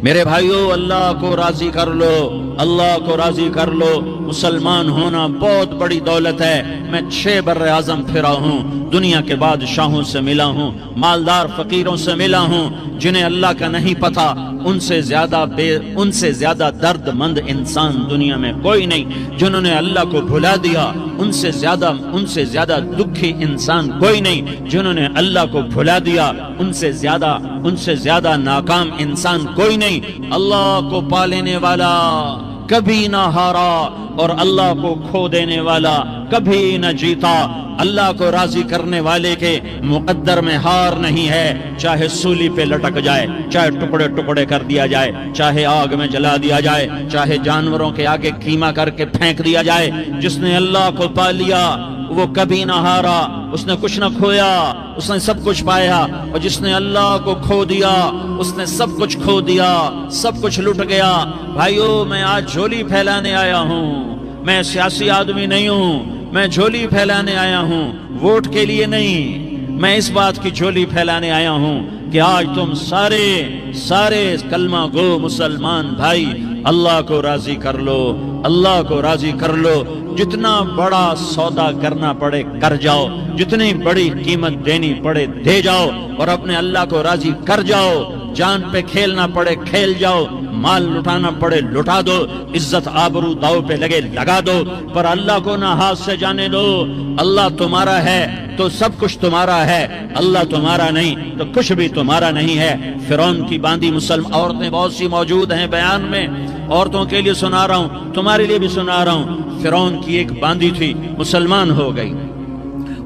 میرے بھائیو، اللہ کو راضی کر لو، اللہ کو راضی کر لو۔ مسلمان ہونا بہت بڑی دولت ہے۔ میں 6 بر اعظم پھرا ہوں، دنیا کے بادشاہوں سے ملا ہوں، مالدار فقیروں سے ملا ہوں، جنہیں اللہ کا نہیں پتا، ان سے زیادہ درد مند انسان دنیا میں کوئی نہیں۔ جنہوں نے اللہ کو بھلا دیا، ان سے زیادہ دکھی انسان کوئی نہیں۔ جنہوں نے اللہ کو بھلا دیا، ان سے زیادہ ناکام انسان کوئی نہیں۔ اللہ کو پا لینے والا کبھی نہ ہارا، اور اللہ کو کھو دینے والا کبھی نہ جیتا۔ اللہ کو راضی کرنے والے کے مقدر میں ہار نہیں ہے، چاہے سولی پہ لٹک جائے، چاہے ٹکڑے ٹکڑے کر دیا جائے، چاہے آگ میں جلا دیا جائے، چاہے جانوروں کے آگے قیمہ کر کے پھینک دیا جائے۔ جس نے اللہ کو پا لیا وہ کبھی نہ ہارا، اس نے کچھ نہ کھویا، اس نے سب کچھ پایا۔ اور جس نے اللہ کو کھو دیا، اس نے سب کچھ کھو دیا، سب کچھ لٹ گیا۔ بھائیو، میں آج جھولی پھیلانے آیا ہوں، میں سیاسی آدمی نہیں ہوں، میں جھولی پھیلانے آیا ہوں، ووٹ کے لیے نہیں۔ میں اس بات کی جھولی پھیلانے آیا ہوں کہ آج تم سارے کلمہ گو مسلمان بھائی اللہ کو راضی کر لو، اللہ کو راضی کر لو۔ جتنا بڑا سودا کرنا پڑے کر جاؤ، جتنی بڑی قیمت دینی پڑے دے جاؤ، اور اپنے اللہ کو راضی کر جاؤ۔ جان پہ کھیلنا پڑے کھیل جاؤ، مال لٹانا پڑے لٹا دو، عزت آبرو داؤ پہ لگے لگا دو، پر اللہ کو نہ ہاتھ سے جانے دو۔ اللہ تمہارا ہے تو سب کچھ تمہارا ہے، اللہ تمہارا نہیں تو کچھ بھی تمہارا نہیں ہے۔ فرعون کی باندھی مسلم عورتیں بہت سی موجود ہیں بیان میں، عورتوں کے لیے سنا رہا ہوں، تمہارے لیے بھی سنا رہا ہوں۔ فرعون کی ایک باندھی تھی، مسلمان ہو گئی۔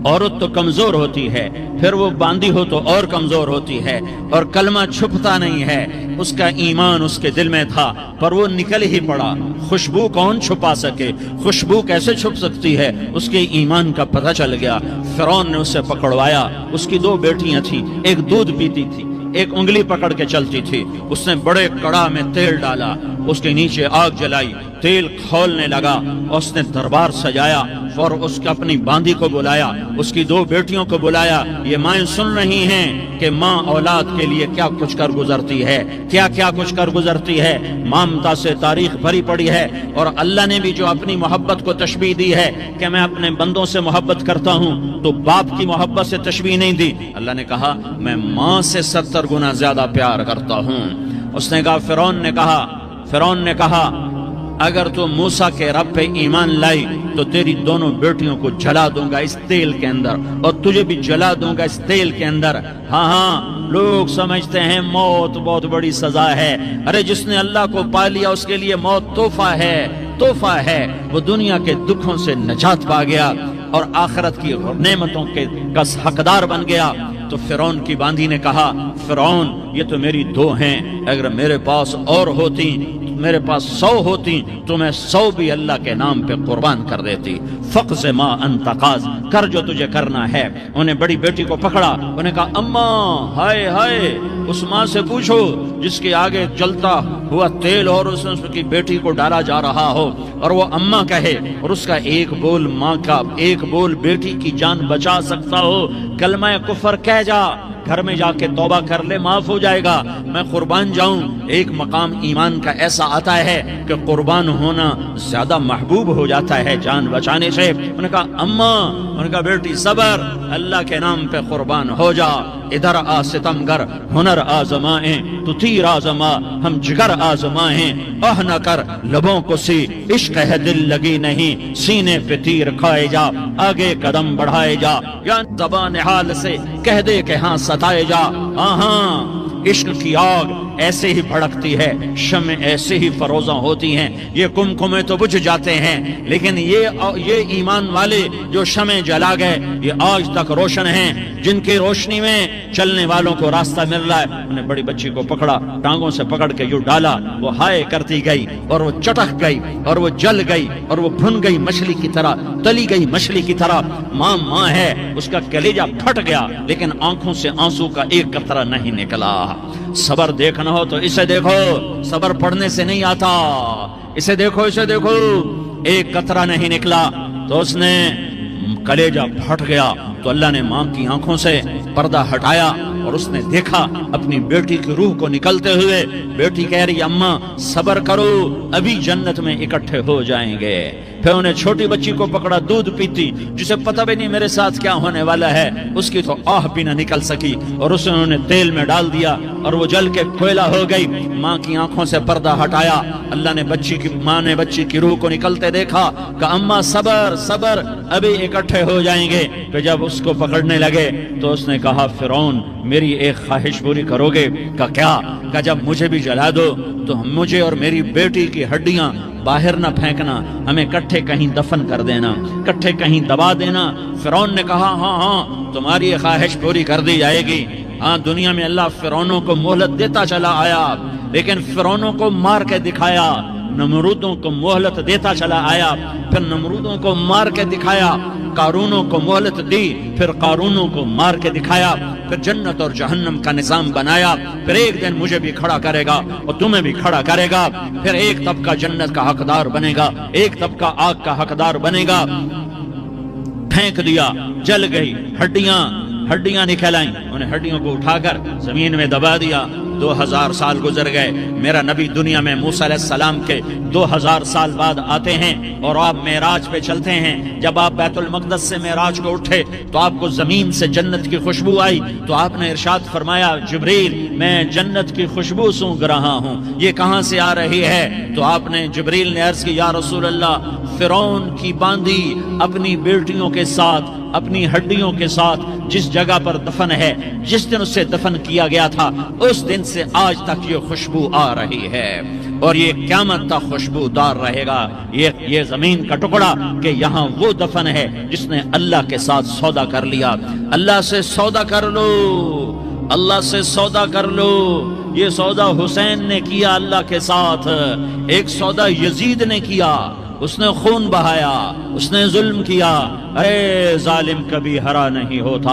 عورت تو کمزور ہوتی ہے، پھر وہ باندھی ہو تو اور کمزور ہوتی ہے، اور کلمہ چھپتا نہیں ہے۔ اس کا ایمان اس کے دل میں تھا، پر وہ نکل ہی پڑا۔ خوشبو کون چھپا سکے؟ خوشبو کیسے چھپ سکتی ہے؟ اس کے ایمان کا پتہ چل گیا۔ فرعون نے اسے پکڑوایا۔ اس کی 2 بیٹیاں تھیں، ایک دودھ پیتی تھی، ایک انگلی پکڑ کے چلتی تھی۔ اس نے بڑے کڑا میں تیل ڈالا، اس کے نیچے آگ جلائی، تیل کھولنے لگا، اس نے دربار سجایا، اور اس کا اپنی باندھی کو بلایا، اس کی 2 بیٹیوں کو بلایا۔ یہ مائیں سن رہی ہیں کہ ماں اولاد کے لیے کیا کچھ کر گزرتی ہے، کیا کچھ کر گزرتی ہے۔ مامتا سے تاریخ بھری پڑی ہے، اور اللہ نے بھی جو اپنی محبت کو تشبیہ دی ہے کہ میں اپنے بندوں سے محبت کرتا ہوں، تو باپ کی محبت سے تشبیہ نہیں دی۔ اللہ نے کہا میں ماں سے 70 گنا زیادہ پیار کرتا ہوں۔ اس نے کہا، فرعون نے کہا اگر تو موسیٰ کے رب پہ ایمان لائی تو تیری دونوں بیٹیوں کو جلا دوں گا اس تیل کے اندر، اور تجھے بھی جلا دوں گا اس تیل کے اندر۔ ہاں لوگ سمجھتے ہیں موت بہت بڑی سزا ہے۔ ارے جس نے اللہ کو پا لیا اس کے لیے موت تحفہ ہے۔ وہ دنیا کے دکھوں سے نجات پا گیا اور آخرت کی نعمتوں کا حقدار بن گیا۔ تو فرعون کی باندھی نے کہا، فرعون یہ تو میری 2 ہیں، اگر میرے پاس اور ہوتی، میرے پاس 100 ہوتی تو میں 100 بھی اللہ کے نام پہ قربان کر دیتی۔ فقض ما انت قاض، کر جو تجھے کرنا ہے۔ انہیں بڑی بیٹی کو پکڑا، انہیں کہا اماں، ہائے اس ماں سے پوچھو جس کے آگے جلتا ہوا تیل اور اس کی بیٹی کو ڈالا جا رہا ہو، اور وہ اماں کہے، اور اس کا ایک بول ماں کا، ایک بول بیٹی کی جان بچا سکتا ہو۔ کلمہ کفر کہہ جا، گھر میں جا کے توبہ کر لے، معاف ہو جائے گا۔ میں قربان جاؤں۔ ایک مقام ایمان کا ایسا آتا ہے کہ قربان ہونا زیادہ محبوب ہو جاتا ہے جان بچانے سے۔ انہوں نے کہا اماں، انہوں نے کہا بیٹی صبر، اللہ کے نام پہ قربان ہو جا۔ ادھر آ ستمگر، ہنر آزمائیں تو تیر آزما، ہم جگر آزمائیں آہ نہ کر لبوں کو سی، عشق ہے دل لگی نہیں، سینے پہ تیر کھائے جا، آگے قدم بڑھائے جا، یا زبان حال سے کہہ دے کہ ہاں ستائے جا۔ ہاں عشق کی آگ ایسے ہی بھڑکتی ہے، شمع ایسے ہی فروزاں ہوتی ہیں، یہ کمکمے تو بجھ جاتے ہیں، لیکن یہ ایمان والے جو شمع جلا گئے یہ آج تک روشن ہیں، جن کی روشنی میں چلنے والوں کو راستہ مل رہا ہے۔ انہیں بڑی بچی کو پکڑا، ٹانگوں سے پکڑ کے یوں ڈالا، وہ ہائے کرتی گئی، اور وہ چٹک گئی، اور وہ جل گئی، اور وہ بھن گئی مچھلی کی طرح، تلی گئی مچھلی کی طرح۔ ماں ہے، اس کا کلیجہ پھٹ گیا، لیکن آنکھوں سے آنسو کا ایک قطرہ نہیں نکلا۔ صبر دیکھنا ہو تو اسے دیکھو، صبر پڑھنے سے نہیں آتا، اسے دیکھو، ایک قطرہ نہیں نکلا، تو اس نے کلیجہ پھٹ گیا، تو اللہ نے ماں کی آنکھوں سے پردہ ہٹایا اور اس نے دیکھا اپنی بیٹی کی روح کو نکلتے ہوئے. بیٹی کہہ رہی اماں صبر کرو ابھی جنت میں اکٹھے ہو جائیں گے. پھر انہیں چھوٹی بچی کو پکڑا دودھ پیتی جسے پتہ بھی نہیں میرے ساتھ کیا ہونے والا ہے. اس کی تو آہ بھی نہ نکل سکی اور اسے انہوں نے تیل میں ڈال دیا اور وہ جل کے کوئلہ ہو گئی. ماں کی آنکھوں سے پردہ ہٹایا. اللہ نے ماں نے بچی کی روح کو نکلتے دیکھا کہ اماں صبر صبر ابھی اکٹھے ہو جائیں گے. تو جب اس کو پکڑنے لگے تو اس نے کہا فرعون میری ایک خواہش پوری کرو گے؟ کہ کیا؟ کہ جب مجھے بھی جلا دو تو مجھے اور میری بیٹی کی ہڈیاں باہر نہ پھینکنا، ہمیں کٹھے کہیں دفن کر دینا، کٹھے کہیں دبا دینا. فرعون نے کہا ہاں تمہاری یہ خواہش پوری کر دی جائے گی. ہاں دنیا میں اللہ فرعونوں کو مہلت دیتا چلا آیا لیکن فرعونوں کو مار کے دکھایا. نمرودوں کو مہلت دیتا چلا آیا پھر نمرودوں کو مار کے دکھایا. قارونوں کو مہلت دی پھر قارونوں کو مار کے دکھایا. پھر جنت اور جہنم کا نظام بنایا. پھر ایک دن مجھے بھی کھڑا کرے گا اور تمہیں بھی کھڑا کرے گا. پھر ایک طبقہ جنت کا حقدار بنے گا، ایک طبقہ آگ کا حقدار بنے گا. پھینک دیا، جل گئی، ہڈیاں نکل آئیں. انہیں ہڈیوں کو اٹھا کر زمین میں دبا دیا. 2000 سال گزر گئے. میرا نبی دنیا میں موسیٰ علیہ السلام کے 2000 سال بعد آتے ہیں اور آپ معراج پہ چلتے ہیں. جب آپ بیت المقدس سے معراج کو اٹھے تو آپ کو زمین سے جنت کی خوشبو آئی. تو آپ نے ارشاد فرمایا جبریل میں جنت کی خوشبو سونگ رہا ہوں، یہ کہاں سے آ رہی ہے؟ تو آپ نے جبریل نے عرض کی یا رسول اللہ فرعون کی باندھی اپنی بیٹیوں کے ساتھ اپنی ہڈیوں کے ساتھ جس جگہ پر دفن ہے، جس دن اسے دفن کیا گیا تھا اس دن سے آج تک یہ خوشبو آ رہی ہے اور یہ قیامت تک خوشبو دار رہے گا. یہ زمین کا ٹکڑا کہ یہاں وہ دفن ہے جس نے اللہ کے ساتھ سودا کر لیا. اللہ سے سودا کر لو، اللہ سے سودا کر لو. یہ سودا حسین نے کیا اللہ کے ساتھ. ایک سودا یزید نے کیا، اس نے خون بہایا، اس نے ظلم کیا. ارے ظالم کبھی ہرا نہیں ہوتا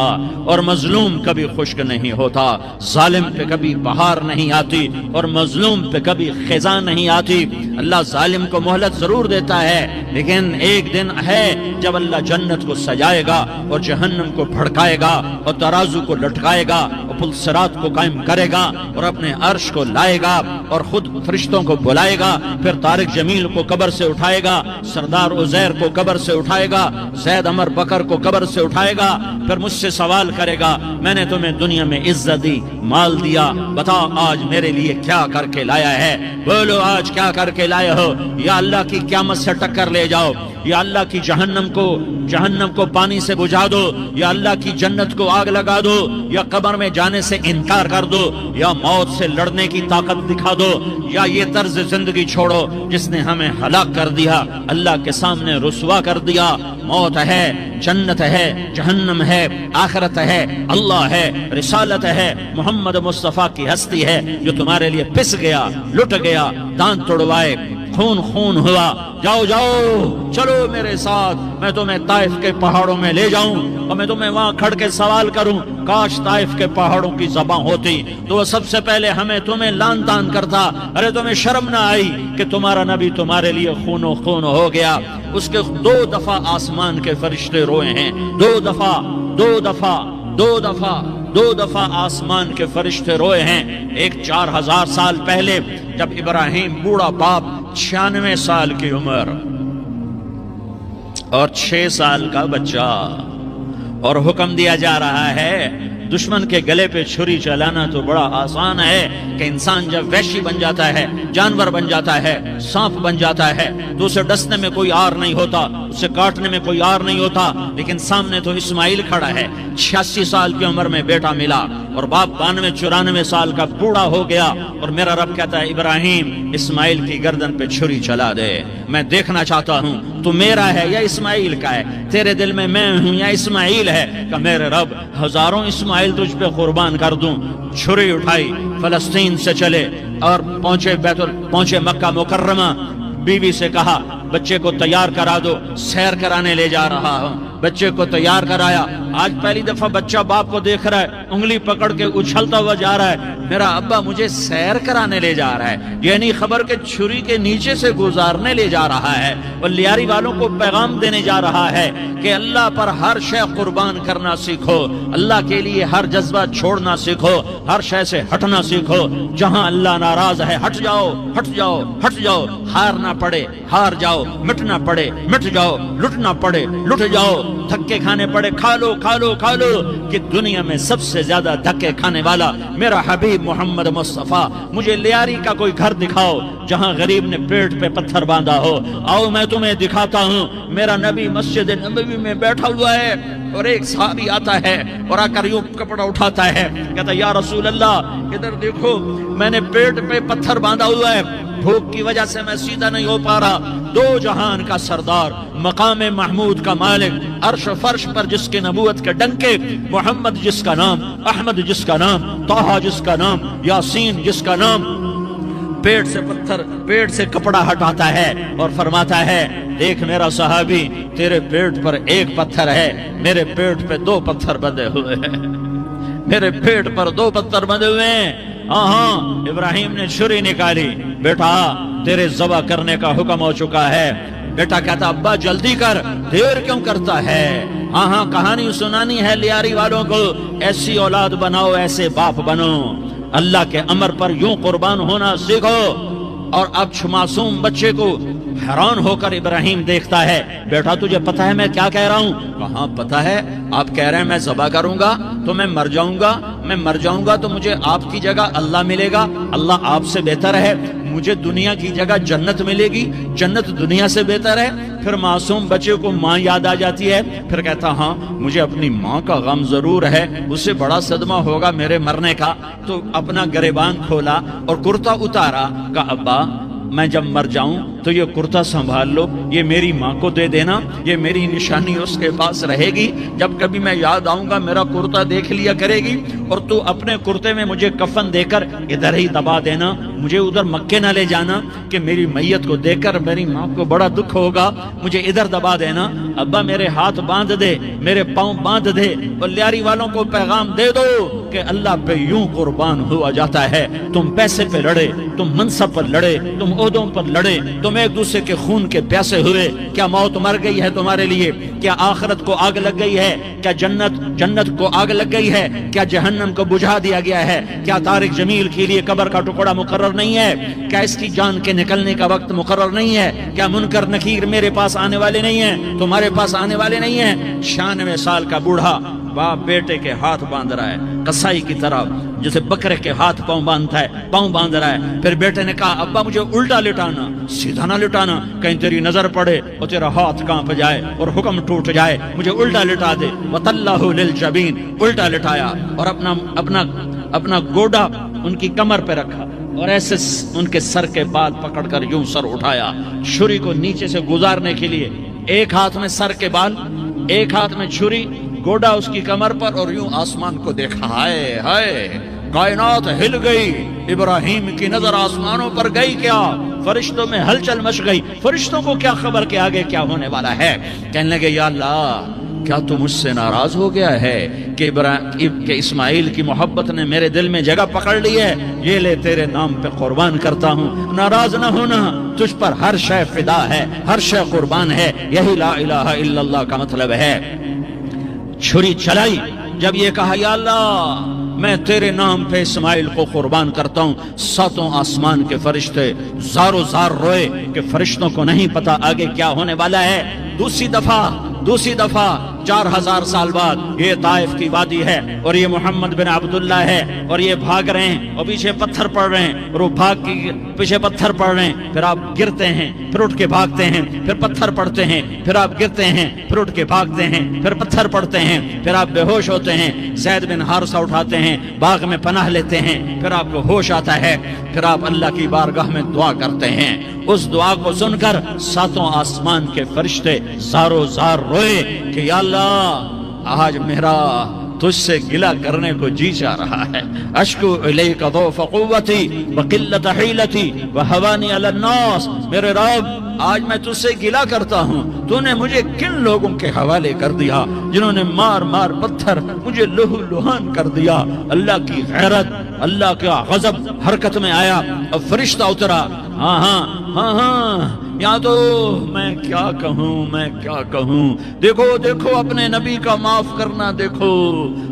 اور مظلوم کبھی خشک نہیں ہوتا. ظالم پہ کبھی بہار نہیں آتی اور مظلوم پہ کبھی خزاں نہیں آتی. اللہ ظالم کو مہلت ضرور دیتا ہے لیکن ایک دن ہے جب اللہ جنت کو سجائے گا اور جہنم کو بھڑکائے گا اور ترازو کو لٹکائے گا اور پل صراط کو قائم کرے گا اور اپنے عرش کو لائے گا اور خود فرشتوں کو بلائے گا. پھر طارق جمیل کو قبر سے اٹھائے گا، سردار عزیر کو قبر سے اٹھائے گا، زید عمر بکر کو قبر سے اٹھائے گا. پھر مجھ سے سوال کرے گا میں نے تمہیں دنیا میں عزت دی، مال دیا، بتاؤ آج میرے لیے کیا کر کے لایا ہے؟ بولو آج کیا کر کے لائے ہو؟ یا اللہ کی قیامت سے ٹکر لے جاؤ، یا اللہ کی جہنم کو پانی سے بجھا دو، یا اللہ کی جنت کو آگ لگا دو، یا قبر میں جانے سے انکار کر دو، یا موت سے لڑنے کی طاقت دکھا دو، یا یہ طرز زندگی چھوڑو جس نے ہمیں ہلاک کر دیا، اللہ کے سامنے رسوا کر دیا. موت ہے، جنت ہے، جہنم ہے، آخرت ہے، اللہ ہے، رسالت ہے، محمد مصطفیٰ کی ہستی ہے جو تمہارے لیے پس گیا، لٹ گیا، دانت توڑوائے، خون ہوا. جاؤ چلو میرے ساتھ، میں تمہیں طائف کے پہاڑوں میں لے جاؤں اور میں تمہیں وہاں کھڑ کے سوال کروں. کاش طائف کے پہاڑوں کی زبان ہوتی تو وہ سب سے پہلے تمہیں لان تان کرتا. ارے تمہیں شرم نہ آئی کہ تمہارا نبی تمہارے لیے خون ہو گیا؟ اس کے 2 دفعہ آسمان کے فرشتے روئے ہیں، 2 دفعہ آسمان کے فرشتے روئے ہیں. ایک 4000 سال پہلے جب ابراہیم بوڑھا باپ 96 سال کی عمر اور 6 سال کا بچہ، اور حکم دیا جا رہا ہے دشمن کے گلے پہ چھری چلانا تو بڑا آسان ہے کہ انسان جب وحشی بن جاتا ہے، جانور بن جاتا ہے، سانپ بن جاتا ہے تو اسے ڈسنے میں کوئی آر نہیں ہوتا، اسے کاٹنے میں کوئی آر نہیں ہوتا. لیکن سامنے تو اسماعیل کھڑا ہے، 86 سال کی عمر میں بیٹا ملا اور باپ 92-94 سال کا بوڑھا ہو گیا. اور میرا رب کہتا ہے ابراہیم اسماعیل کی گردن پہ چھری چلا دے، میں دیکھنا چاہتا ہوں تو میرا ہے یا اسماعیل کا ہے، تیرے دل میں میں ہوں یا اسماعیل ہے. کہ میرے رب ہزاروں اسماعیل تجھ پہ قربان کر دوں. چھری اٹھائی، فلسطین سے چلے اور پہنچے مکہ مکرمہ. بیوی سے کہا بچے کو تیار کرا دو، سیر کرانے لے جا رہا ہوں۔ بچے کو تیار کرایا، آج پہلی دفعہ بچہ باپ کو دیکھ رہا ہے، انگلی پکڑ کے اچھلتا ہوا جا رہا ہے، میرا ابا مجھے سیر کرانے لے جا رہا ہے، یہ نہیں خبر کہ چھری کے نیچے سے گزارنے لے جا رہا ہے۔ اور لیاری والوں کو پیغام دینے جا رہا ہے کہ اللہ پر ہر شے قربان کرنا سیکھو، اللہ کے لیے ہر جذبہ چھوڑنا سیکھو، ہر شے سے ہٹنا سیکھو، جہاں اللہ ناراض ہے ہٹ جاؤ، ہٹ جاؤ، ہٹ جاؤ، ہار نہ پڑے ہار جاؤ، مٹنا پڑے مٹ جاؤ، لٹنا پڑے لٹ جاؤ، دھکے کھانے پڑے کھا لو کھا لو کھا لو، کہ دنیا میں سب سے زیادہ دھکے کھانے والا میرا حبیب محمد مصطفیٰ۔ مجھے لیاری کا کوئی گھر دکھاؤ جہاں غریب نے پیٹ پہ پتھر باندھا ہو، آؤ میں تمہیں دکھاتا ہوں۔ میرا نبی مسجد نبوی میں بیٹھا ہوا ہے اور ایک صحابی آتا ہے اور آ کر یوں کپڑا اٹھاتا ہے، کہتا یا رسول اللہ ادھر دیکھو، میں نے پیٹ پہ پتھر باندھا ہوا ہے، بھوک کی وجہ سے میں سیدھا نہیں ہو پا رہا۔ دو جہان کا سردار، مقام محمود کا مالک، عرش فرش پر جس کے نبوت کے ڈنکے، محمد جس کا نام، احمد جس کا نام، طٰہٰ جس کا نام، یاسین جس کا نام، پیٹ سے پتھر، پیٹ سے کپڑا ہٹاتا ہے اور فرماتا ہے دیکھ میرا صحابی، تیرے پیٹ پر ایک پتھر ہے، میرے پیٹ پہ دو پتھر بندھے ہوئے ہیں، میرے پیٹ پر دو پتھر بندھے ہوئے ہیں۔ ہاں ابراہیم نے چھری نکالی، بیٹا تیرے ذبح کرنے کا حکم ہو چکا ہے۔ بیٹا کہتا ابا جلدی کر، دیر کیوں کرتا ہے؟ ہاں کہانی سنانی ہے لیاری والوں کو، ایسی اولاد بناؤ، ایسے باپ بنو، اللہ کے امر پر یوں قربان ہونا سیکھو۔ اور اب معصوم بچے کو حیران ہو کر ابراہیم دیکھتا ہے، بیٹا تجھے پتہ ہے میں کیا کہہ رہا ہوں؟ کہاں پتہ ہے، آپ کہہ رہے ہیں میں ذبح کروں گا تو میں مر جاؤں گا، میں مر جاؤں گا تو مجھے آپ کی جگہ اللہ ملے گا، اللہ آپ سے بہتر ہے، مجھے دنیا کی جگہ جنت ملے گی، جنت دنیا سے بہتر ہے۔ پھر معصوم بچے کو ماں یاد آ جاتی ہے، پھر کہتا ہاں مجھے اپنی ماں کا غم ضرور ہے، اسے بڑا صدمہ ہوگا میرے مرنے کا۔ تو اپنا گریبان کھولا اور کرتا اتارا، کہا ابا میں جب مر جاؤں تو یہ کرتا سنبھال لو، یہ میری ماں کو دے دینا، یہ میری نشانی اس کے پاس رہے گی، جب کبھی میں یاد آؤں گا میرا کرتا دیکھ لیا کرے گی، اور تو اپنے کرتے میں مجھے کفن دے کر ادھر ہی دبا دینا، مجھے ادھر مکے نہ لے جانا کہ میری میت کو دیکھ کر میری ماں کو بڑا دکھ ہوگا، مجھے ادھر دبا دینا۔ ابا میرے ہاتھ باندھ دے، میرے پاؤں باندھ دے، اور لیاری والوں کو پیغام دے دو کہ اللہ پہ یوں قربان ہوا جاتا ہے۔ تم پیسے پہ لڑے، تم منصب پر لڑے، تم عہدوں پر لڑے، تم ایک دوسرے کے خون کے پیاسے ہوئے، کیا موت مر گئی ہے تمہارے لیے؟ کیا آخرت کو آگ لگ گئی ہے؟ کیا جنت کو آگ لگ گئی ہے؟ کیا جہنم کو بجھا دیا گیا ہے؟ کیا طارق جمیل کے لیے قبر کا ٹکڑا مقرر نہیں ہے؟ کیا اس کی جان کے نکلنے کا وقت مقرر نہیں ہے؟ کیا منکر نکیر میرے پاس آنے والے نہیں ہیں، تمہارے پاس آنے والے نہیں ہیں؟ 96 سال کا بوڑھا باپ بیٹے کے ہاتھ باندھ رہا ہے قصائی کی طرح، جیسے بکرے کے ہاتھ پاؤں باندھتا ہے، پاؤں باندھ رہا ہے۔ پھر بیٹے نے کہا ابا مجھے الٹا لٹانا، سیدھا نہ لٹانا، کہیں تیری نظر پڑے اور تیرا ہاتھ کانپ جائے اور حکم ٹوٹ جائے، مجھے الٹا لٹا دے۔ وَطَلَّهُ لِلْجَبِينِ، الٹا لٹایا اور اپنا گوڈا ان کی کمر پہ رکھا اور ایسے ان کے سر کے بال پکڑ کر یوں سر اٹھایا، چھری کو نیچے سے گزارنے کے لیے، ایک ہاتھ میں سر کے بال، ایک ہاتھ میں چھری، گوڈا اس کی کمر پر، اور یوں آسمان کو دیکھا، ہائے ہائے کائنات ہل گئی، ابراہیم کی نظر آسمانوں پر گئی، کیا فرشتوں میں ہلچل مچ گئی، فرشتوں کو کیا خبر کہ آگے کیا ہونے والا ہے؟ کہنے لگے یا اللہ کیا تو مجھ سے ناراض ہو گیا ہے کہ اسماعیل کی محبت نے میرے دل میں جگہ پکڑ لی ہے؟ یہ لے تیرے نام پہ قربان کرتا ہوں، ناراض نہ ہونا، تجھ پر ہر شے فدا ہے، ہر شے قربان ہے، یہی لا الہ الا اللہ کا مطلب ہے۔ چھری چلائی، جب یہ کہا یا اللہ میں تیرے نام پہ اسماعیل کو قربان کرتا ہوں، ساتوں آسمان کے فرشتے زارو زار روئے کہ فرشتوں کو نہیں پتا آگے کیا ہونے والا ہے۔ دوسری دفعہ 4000 سال بعد یہ طائف کی وادی ہے اور یہ محمد بن عبداللہ ہے اور یہ بھاگ رہے ہیں اور پیچھے پتھر پڑ رہے ہیں اور وہ بھاگ کے پیچھے پتھر پڑ رہے ہیں، پھر آپ گرتے ہیں، پھر اٹھ کے بھاگتے ہیں، پھر پتھر پڑتے ہیں، پھر آپ گرتے ہیں، پھر اٹھ کے بھاگتے ہیں، پھر پتھر پڑتے ہیں، پھر آپ بے ہوش ہوتے ہیں، زید بن حارثہ اٹھاتے ہیں، باغ میں پناہ لیتے ہیں، پھر آپ کو ہوش آتا ہے، پھر آپ اللہ کی بارگاہ میں دعا کرتے ہیں۔ اس دعا کو سن کر ساتوں آسمان کے فرشتے زارو زار روئے کہ یا اللہ آج میرا تجھ سے گلہ کرنے کو جی چاہ رہا ہے، اشکو الیک ضعف قوتی وقلت حیلتی وہوانی علی الناس، میرے رب آج میں تجھ سے گلہ کرتا ہوں، تو نے مجھے کن لوگوں کے حوالے کر دیا جنہوں نے مار مار پتھر مجھے لہو لہان کر دیا۔ اللہ کی غیرت، اللہ کا غضب حرکت میں آیا اور فرشتہ اترا۔ ہاں ہاں ہاں ہاں، یا تو میں کیا کہوں، میں کیا کہوں۔ دیکھو دیکھو اپنے نبی کا معاف کرنا، دیکھو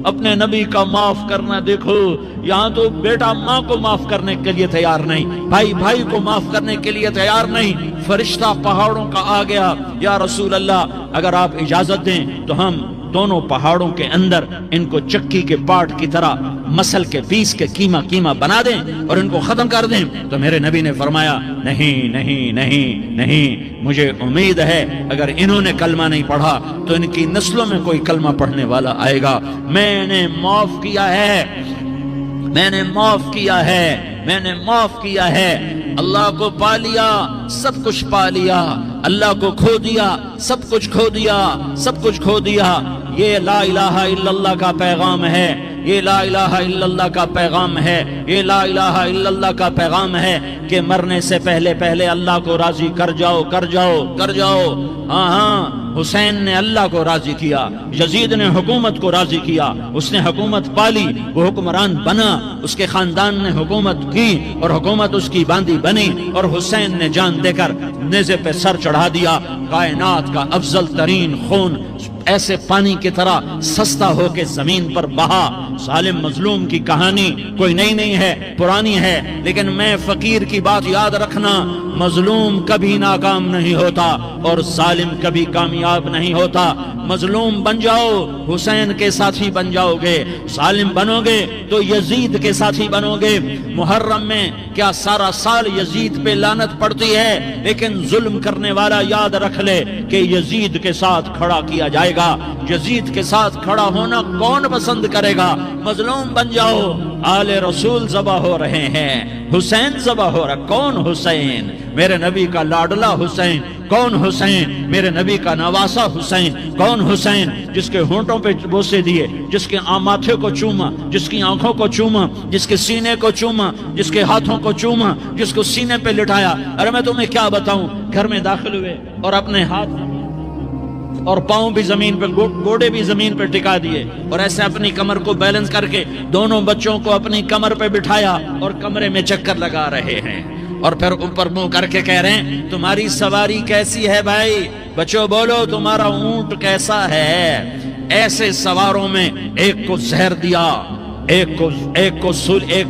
اپنے نبی کا معاف کرنا، دیکھو یہاں تو بیٹا ماں کو معاف کرنے کے لیے تیار نہیں، بھائی بھائی کو معاف کرنے کے لیے تیار نہیں۔ فرشتہ پہاڑوں کا آ گیا، یا رسول اللہ اگر آپ اجازت دیں تو ہم دونوں پہاڑوں کے اندر ان کو چکی کے پاٹ کی طرح مسل کے پیس کے کیما کیما بنا دیں اور ان کو ختم کر دیں۔ تو میرے نبی نے فرمایا نہیں نہیں نہیں نہیں، مجھے امید ہے اگر انہوں نے کلمہ نہیں پڑھا تو ان کی نسلوں میں کوئی کلمہ پڑھنے والا آئے گا۔ میں نے معاف کیا ہے، میں نے معاف کیا ہے، میں نے معاف کیا ہے۔ اللہ کو پا لیا سب کچھ پا لیا، اللہ کو کھو دیا سب کچھ کھو دیا، سب کچھ کھو دیا۔ یہ لا الہ الا اللہ کا پیغام ہے، یہ لا الہ الا اللہ کا پیغام ہے، یہ لا الہ الا اللہ کا پیغام ہے کہ مرنے سے پہلے پہلے اللہ کو راضی کر جاؤ، کر جاؤ، کر جاؤ۔ ہاں ہاں، حسین نے اللہ کو راضی کیا، یزید نے حکومت کو راضی کیا، اس نے حکومت پالی، وہ حکمران بنا، اس کے خاندان نے حکومت کی اور حکومت اس کی باندھی بنی، اور حسین نے جان دے کر نیزے پہ سر چڑھا دیا۔ کائنات کا افضل ترین خون ایسے پانی کی طرح سستا ہو کے زمین پر بہا۔ ظالم مظلوم کی کہانی کوئی نئی نہیں ہے، پرانی ہے، لیکن میں فقیر کی بات یاد رکھنا، مظلوم کبھی ناکام نہیں ہوتا اور ظالم کبھی کامیاب نہیں ہوتا۔ مظلوم بن جاؤ حسین کے ساتھی بن جاؤ گے، ظالم بنو گے تو یزید کے ساتھی بنو گے۔ محرم میں کیا سارا سال یزید پہ لعنت پڑتی ہے، لیکن ظلم کرنے والا یاد رکھ لے کہ یزید کے ساتھ کھڑا کیا جائے گا۔ یزید کے ساتھ کھڑا ہونا کون پسند کرے گا؟ مظلوم بن جاؤ۔ آل رسول ذبح ہو رہے ہیں، حسین ذبح ہو رہا۔ کون حسین؟ میرے نبی کا لاڈلا حسین۔ کون حسین؟ میرے نبی کا نواسا حسین۔ کون حسین؟ جس کے ہونٹوں پہ بوسے دیے، جس کے ماتھے کو چوما، جس کی آنکھوں کو چوما، جس کے سینے کو چوما، جس کے ہاتھوں کو چوما، جس کو سینے پہ لٹایا۔ ارے میں تمہیں کیا بتاؤں، گھر میں داخل ہوئے اور اپنے ہاتھ اور پاؤں بھی زمین پہ، گوڑے بھی زمین پہ ٹکا دیے، اور ایسے اپنی کمر کو بیلنس کر کے دونوں بچوں کو اپنی کمر پہ بٹھایا اور کمرے میں چکر لگا رہے ہیں، اور پھر اوپر منہ کر کے کہہ رہے ہیں تمہاری سواری کیسی ہے بھائی؟ بچوں بولو تمہارا اونٹ کیسا ہے؟ ایسے سواروں میں ایک کو زہر دیا، ایک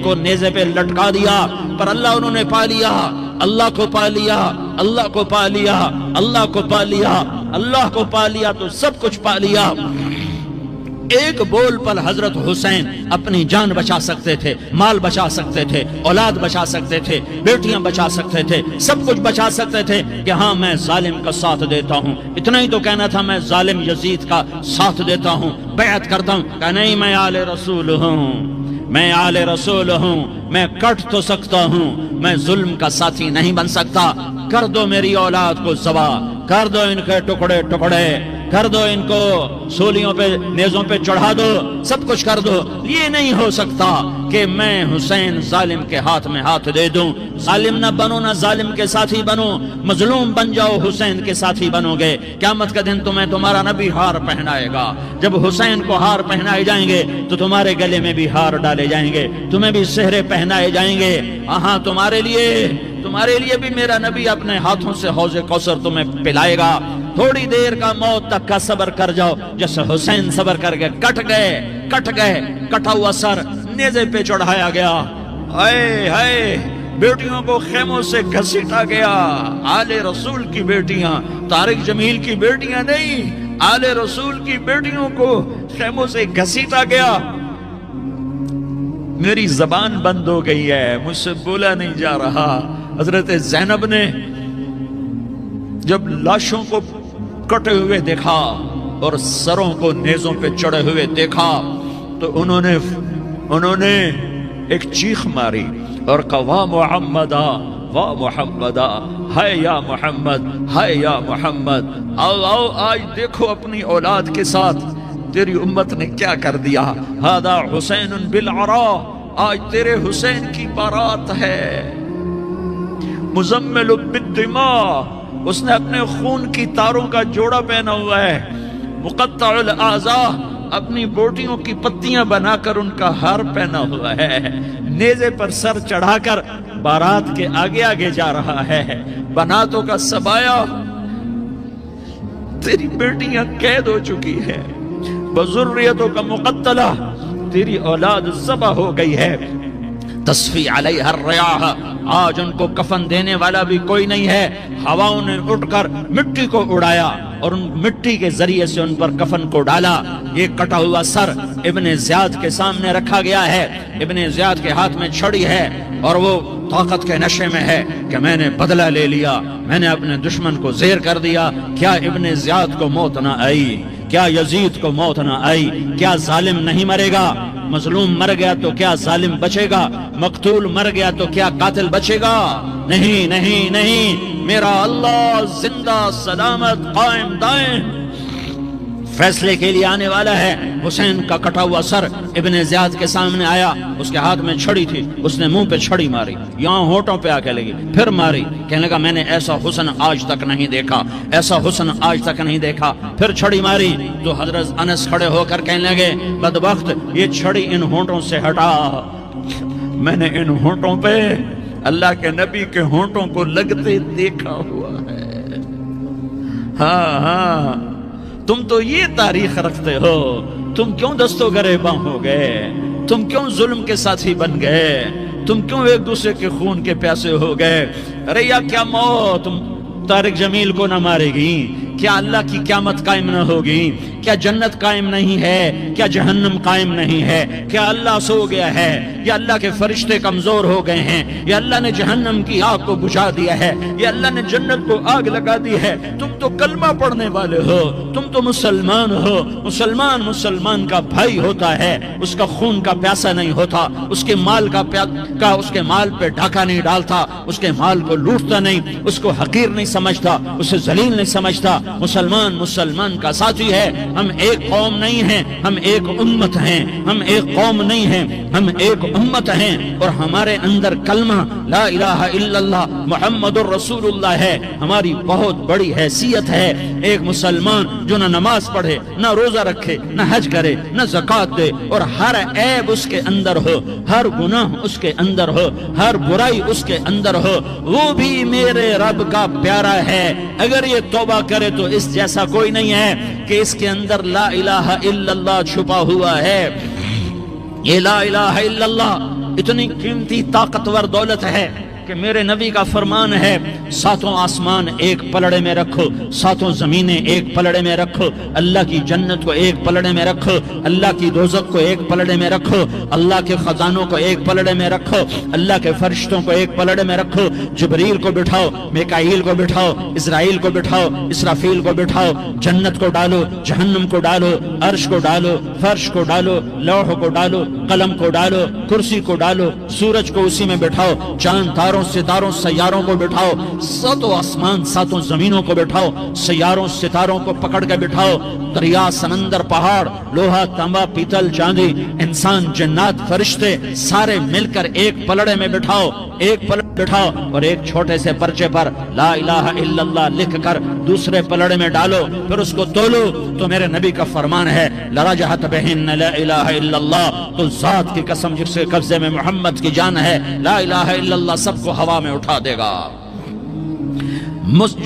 کو نیزے پہ لٹکا دیا، پر اللہ انہوں نے پا لیا، اللہ کو پا لیا، اللہ کو پا لیا، اللہ کو پا لیا، اللہ کو پا لیا تو سب کچھ پا لیا۔ ایک بول پر حضرت حسین اپنی جان بچا سکتے تھے، مال بچا سکتے تھے، اولاد بچا سکتے تھے، بیٹیاں بچا سکتے تھے، سب کچھ بچا سکتے تھے کہ ہاں میں ظالم کا ساتھ دیتا ہوں۔ اتنا ہی تو کہنا تھا میں ظالم یزید کا ساتھ دیتا ہوں، بیعت کرتا ہوں۔ کہ نہیں، میں آل رسول ہوں، میں آل رسول ہوں، میں کٹ تو سکتا ہوں، میں ظلم کا ساتھی نہیں بن سکتا۔ کر دو میری اولاد کو ذبح، کر دو ان کے ٹکڑے ٹکڑے، کر دو ان کو سولیوں پہ نیزوں پہ چڑھا دو، سب کچھ کر دو۔ یہ نہیں ہو سکتا کہ میں حسین ظالم کے ہاتھ میں ہاتھ دے دوں۔ ظالم نہ بنو، نہ ظالم کے ساتھی بنو، مظلوم بن جاؤ، حسین کے ساتھی بنو گے۔ قیامت کا دن تمہیں تمہارا نبی ہار پہنائے گا۔ جب حسین کو ہار پہنائے جائیں گے تو تمہارے گلے میں بھی ہار ڈالے جائیں گے، تمہیں بھی سہرے پہنائے جائیں گے۔ ہاں تمہارے لیے بھی میرا نبی اپنے ہاتھوں سے حوض کوثر تمہیں پلائے گا۔ تھوڑی دیر کا موت تک کا صبر کر جاؤ، جیسے حسین صبر کر کے کٹ گئے، کٹا ہوا سر نیزے پہ چڑھایا گیا۔ ہائے ہائے، بیٹیوں کو خیموں سے گھسیٹا گیا۔ آل رسول کی بیٹیاں، طارق جمیل کی بیٹیاں نہیں، آل رسول کی بیٹیوں کو خیموں سے گھسیٹا گیا۔ میری زبان بند ہو گئی ہے، مجھ سے بولا نہیں جا رہا۔ حضرت زینب نے جب لاشوں کو کٹے ہوئے دیکھا اور سروں کو نیزوں پہ چڑھے ہوئے دیکھا تو انہوں نے ایک چیخ ماری اور کہا واہ محمدہ، واہ محمدہ، ہائے یا محمد، ہائے یا محمد۔ آؤ آج دیکھو اپنی اولاد کے ساتھ تیری امت نے کیا کر دیا۔ ہذا حسین بالعراء، آج تیرے حسین کی بارات ہے۔ مزمل بالدماء، اس نے اپنے خون کی تاروں کا جوڑا پہنا ہوا ہے، مقطع الاعضاء، اپنی بوٹیوں کی پتیاں بنا کر ان کا ہار پہنا ہوا ہے، نیزے پر سر چڑھا کر بارات کے آگے آگے جا رہا ہے۔ بناتوں کا سبایا، تیری بیٹیاں قید ہو چکی ہے، بذریتوں کا مقتلہ، تیری اولاد ذبح ہو گئی ہے، تصفی علیہ الریاح، آج ان کو کفن دینے والا بھی کوئی نہیں ہے۔ ہواؤں نے اٹھ کر مٹی کو اڑایا اور ان مٹی کے ذریعے سے ان پر کفن کو ڈالا۔ یہ کٹا ہوا سر ابن زیاد کے سامنے رکھا گیا ہے، ابن زیاد کے ہاتھ میں چھڑی ہے اور وہ طاقت کے نشے میں ہے کہ میں نے بدلہ لے لیا، میں نے اپنے دشمن کو زیر کر دیا۔ کیا ابن زیاد کو موت نہ آئی؟ کیا یزید کو موت نہ آئی؟ کیا ظالم نہیں مرے گا؟ مظلوم مر گیا تو کیا ظالم بچے گا؟ مقتول مر گیا تو کیا قاتل بچے گا؟ نہیں نہیں نہیں، میرا اللہ زندہ سلامت قائم دائم فیصلے کے لیے آنے والا ہے۔ حسین کا کٹا ہوا سر ابن زیاد کے سامنے آیا، اس کے ہاتھ میں چھڑی تھی، اس نے منہ پہ چھڑی ماری، یہاں ہونٹوں پہ آ کے لگی، پھر ماری، کہنے لگا میں نے ایسا حسن آج تک نہیں دیکھا، ایسا حسن آج تک نہیں دیکھا، پھر چھڑی ماری تو حضرت انس کھڑے ہو کر کہنے لگے بدبخت یہ چھڑی ان ہونٹوں سے ہٹا، میں نے ان ہونٹوں پہ اللہ کے نبی کے ہونٹوں کو لگتے دیکھا ہوا ہے۔ ہاں ہاں، تم تو یہ تاریخ رکھتے ہو، تم کیوں دستوں گریباں ہو گئے؟ تم کیوں ظلم کے ساتھی بن گئے؟ تم کیوں ایک دوسرے کے خون کے پیاسے ہو گئے؟ ارے یا کیا موت طارق جمیل کو نہ مارے گی؟ کیا اللہ کی قیامت قائم نہ ہوگی؟ کیا جنت قائم نہیں ہے؟ کیا جہنم قائم نہیں ہے؟ کیا اللہ سو گیا ہے؟ یا اللہ کے فرشتے کمزور ہو گئے ہیں؟ یا اللہ نے جہنم کی آگ کو بجھا دیا ہے؟ یا اللہ نے جنت کو آگ لگا دی ہے؟ تم تو کلمہ پڑھنے والے ہو، تم تو مسلمان ہو۔ مسلمان مسلمان کا بھائی ہوتا ہے، اس کا خون کا پیاسا نہیں ہوتا، اس کے مال اس کے مال پہ ڈاکہ نہیں ڈالتا، اس کے مال کو لوٹتا نہیں، اس کو حقیر نہیں سمجھتا، اسے ذلیل نہیں سمجھتا۔ مسلمان مسلمان کا ساتھی ہے۔ ہم ایک قوم نہیں ہیں، ہم ایک امت ہیں، ہم ایک قوم نہیں ہیں، ہم ایک امت ہیں، اور ہمارے اندر کلمہ لا الہ الا اللہ محمد الرسول اللہ ہے، ہماری بہت بڑی حیثیت ہے۔ ایک مسلمان جو نہ نماز پڑھے، نہ روزہ رکھے، نہ حج کرے، نہ زکوٰۃ دے، اور ہر عیب اس کے اندر ہو، ہر گناہ اس کے اندر ہو، ہر برائی اس کے اندر ہو، وہ بھی میرے رب کا پیارا ہے۔ اگر یہ توبہ کرے تو اس جیسا کوئی نہیں ہے کہ اس کے اندر لا الہ الا اللہ چھپا ہوا ہے۔ یہ لا الہ الا اللہ اتنی قیمتی طاقتور دولت ہے کہ میرے نبی کا فرمان ہے ساتوں آسمان ایک پلڑے میں رکھو، ساتوں زمینیں ایک پلڑے میں رکھو، اللہ کی جنت کو ایک پلڑے میں رکھو، اللہ کی دوزخ کو ایک پلڑے میں رکھو، اللہ کے خزانوں کو ایک پلڑے میں رکھو، اللہ کے فرشتوں کو ایک پلڑے میں رکھو، جبریل کو بٹھاؤ، میکائیل کو بٹھاؤ، اسرائیل کو بٹھاؤ، اسرافیل کو بٹھاؤ، جنت کو ڈالو، جہنم کو ڈالو، عرش کو ڈالو، فرش کو ڈالو، لوح کو ڈالو، قلم کو ڈالو، کرسی کو ڈالو، سورج کو اسی میں بٹھاؤ، چاند تاروں ستاروں سیاروں کو بٹھاؤ، ساتوں آسمان ساتوں زمینوں کو بٹھاؤ، سیاروں ستاروں کو پکڑ کے بٹھاؤ، دریا سمندر پہاڑ لوہا تانبا پیتل چاندی انسان جنات فرشتے سارے مل کر ایک پلڑے میں بٹھاؤ، ایک پلڑے بٹھاؤ، اور ایک چھوٹے سے پرچے پر لا الہ الا اللہ لکھ کر دوسرے پلڑے میں ڈالو، پھر اس کو تولو تو میرے نبی کا فرمان ہے لرجحت بہن لا الہ الا اللہ، تو ذات کی قسم جس کے قبضے میں محمد کی جان ہے، لا الہ الا اللہ سب کو ہوا میں اٹھا دے گا۔